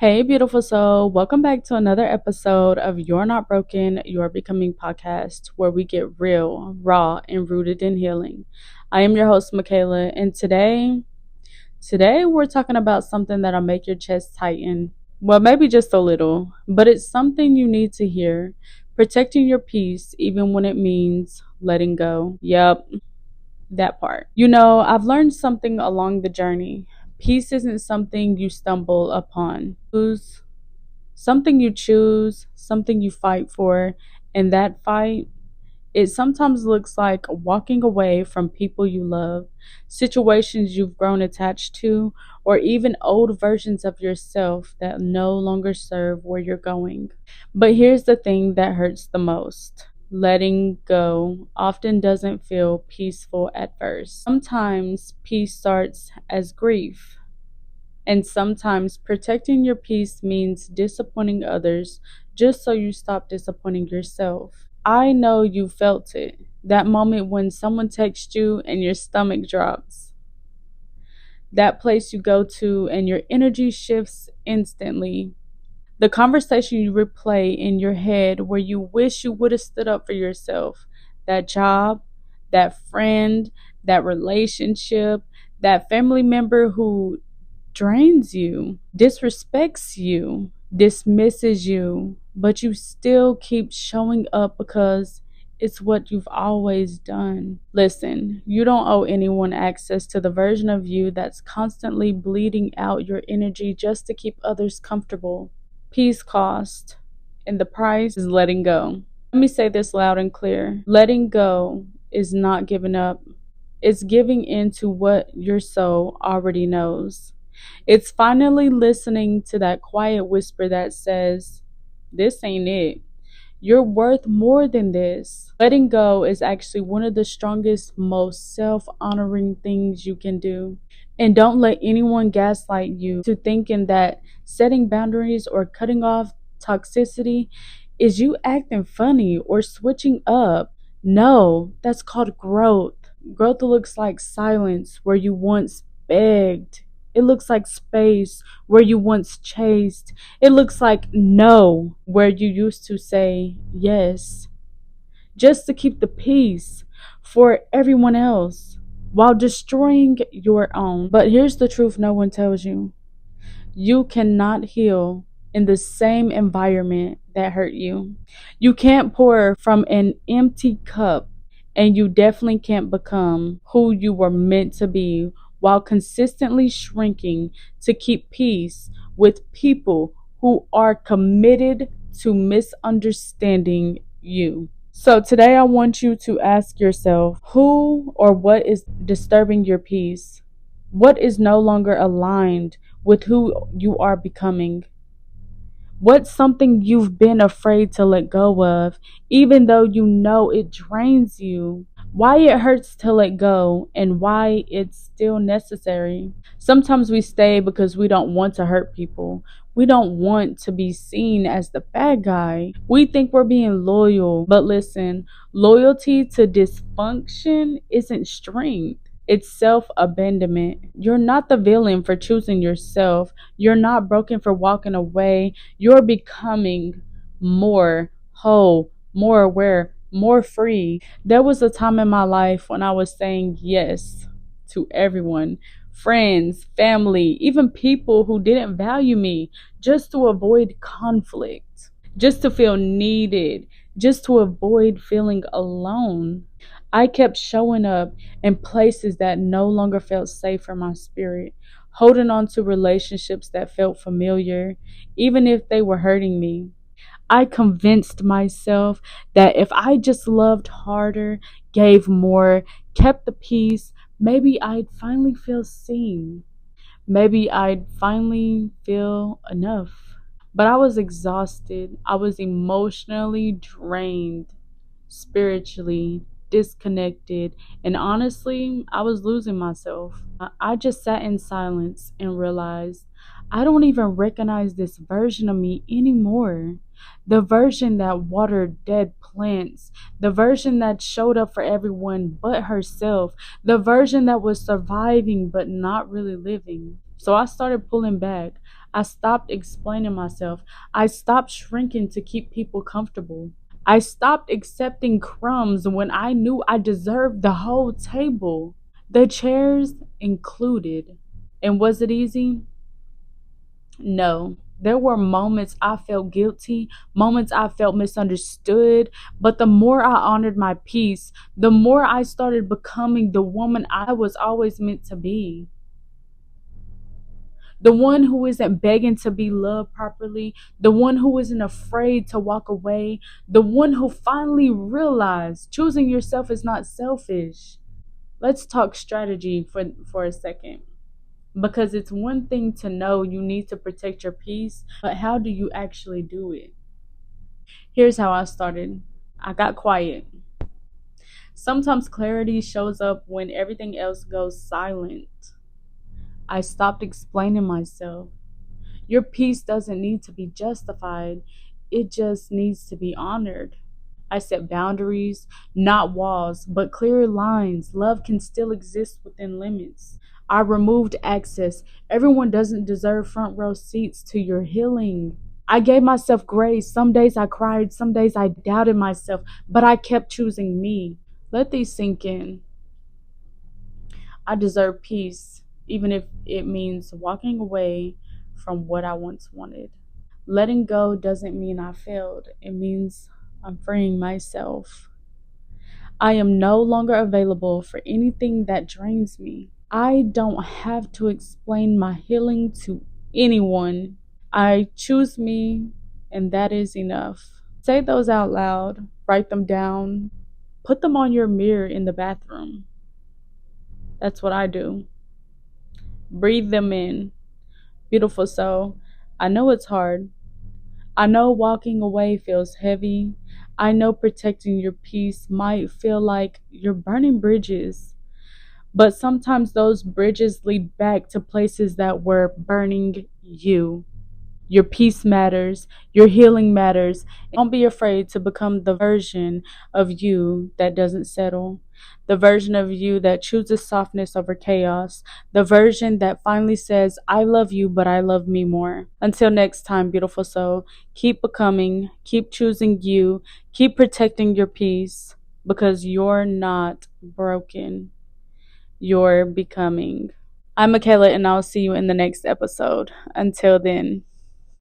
Hey, beautiful soul. Welcome back to another episode of You're Not Broken, You're Becoming podcast, where we get real, raw, and rooted in healing. I am your host, Michaela, and today we're talking about something that'll make your chest tighten. Well, maybe just a little, but it's something you need to hear. Protecting your peace, even when it means letting go. Yep, that part. I've learned something along the journey. Peace isn't something you stumble upon. It's something you choose, something you fight for, and that fight, it sometimes looks like walking away from people you love, situations you've grown attached to, or even old versions of yourself that no longer serve where you're going. But here's the thing that hurts the most. Letting go often doesn't feel peaceful at first. Sometimes peace starts as grief, and sometimes protecting your peace means disappointing others just so you stop disappointing yourself. I know you felt it. That moment when someone texts you and your stomach drops. That place you go to and your energy shifts instantly. The conversation you replay in your head where you wish you would have stood up for yourself. That job, that friend, that relationship, that family member who drains you, disrespects you, dismisses you, but you still keep showing up because it's what you've always done. Listen, you don't owe anyone access to the version of you that's constantly bleeding out your energy just to keep others comfortable. Peace cost, and the price is letting go. Let me say this loud and clear. Letting go is not giving up. It's giving in to what your soul already knows. It's finally listening to that quiet whisper that says, "This ain't it. You're worth more than this." Letting go is actually one of the strongest, most self honoring things you can do. And don't let anyone gaslight you to thinking that setting boundaries or cutting off toxicity is you acting funny or switching up. No, that's called growth. Growth looks like silence where you once begged. It looks like space where you once chased. It looks like no where you used to say yes. Just to keep the peace for everyone else while destroying your own. But here's the truth no one tells you. You cannot heal in the same environment that hurt you. You can't pour from an empty cup, and you definitely can't become who you were meant to be while consistently shrinking to keep peace with people who are committed to misunderstanding you. So today I want you to ask yourself who or what is disturbing your peace? What is no longer aligned with who you are becoming? What's something you've been afraid to let go of, even though you know it drains you? Why it hurts to let go and why it's still necessary. Sometimes we stay because we don't want to hurt people. We don't want to be seen as the bad guy. We think we're being loyal, but listen, loyalty to dysfunction isn't strength. It's self abandonment. You're not the villain for choosing yourself. You're not broken for walking away. You're becoming more whole, more aware, more free. There was a time in my life when I was saying yes to everyone, friends, family, even people who didn't value me, just to avoid conflict, just to feel needed, just to avoid feeling alone. I kept showing up in places that no longer felt safe for my spirit, holding on to relationships that felt familiar, even if they were hurting me. I convinced myself that if I just loved harder, gave more, kept the peace, maybe I'd finally feel seen. Maybe I'd finally feel enough. But I was exhausted. I was emotionally drained, spiritually disconnected, and honestly, I was losing myself. I just sat in silence and realized I don't even recognize this version of me anymore. The version that watered dead plants, the version that showed up for everyone but herself, the version that was surviving but not really living. So I started pulling back. I stopped explaining myself. I stopped shrinking to keep people comfortable. I stopped accepting crumbs when I knew I deserved the whole table, the chairs included. And was it easy? No. There were moments I felt guilty, moments I felt misunderstood, but the more I honored my peace, the more I started becoming the woman I was always meant to be. The one who isn't begging to be loved properly, the one who isn't afraid to walk away, the one who finally realized choosing yourself is not selfish. Let's talk strategy for a second. Because it's one thing to know you need to protect your peace, but how do you actually do it? Here's how I started. I got quiet. Sometimes clarity shows up when everything else goes silent. I stopped explaining myself. Your peace doesn't need to be justified, it just needs to be honored. I set boundaries, not walls, but clear lines. Love can still exist within limits. I removed access. Everyone doesn't deserve front row seats to your healing. I gave myself grace. Some days I cried, some days I doubted myself, but I kept choosing me. Let these sink in. I deserve peace, even if it means walking away from what I once wanted. Letting go doesn't mean I failed, it means I'm freeing myself. I am no longer available for anything that drains me. I don't have to explain my healing to anyone. I choose me, and that is enough. Say those out loud, write them down, put them on your mirror in the bathroom. That's what I do. Breathe them in. Beautiful soul. I know it's hard. I know walking away feels heavy. I know protecting your peace might feel like you're burning bridges. But sometimes those bridges lead back to places that were burning you. Your peace matters, your healing matters. Don't be afraid to become the version of you that doesn't settle, the version of you that chooses softness over chaos, the version that finally says, I love you, but I love me more. Until next time, beautiful soul, keep becoming, keep choosing you, keep protecting your peace because you're not broken. You're becoming. I'm Michaela, and I'll see you in the next episode. Until then.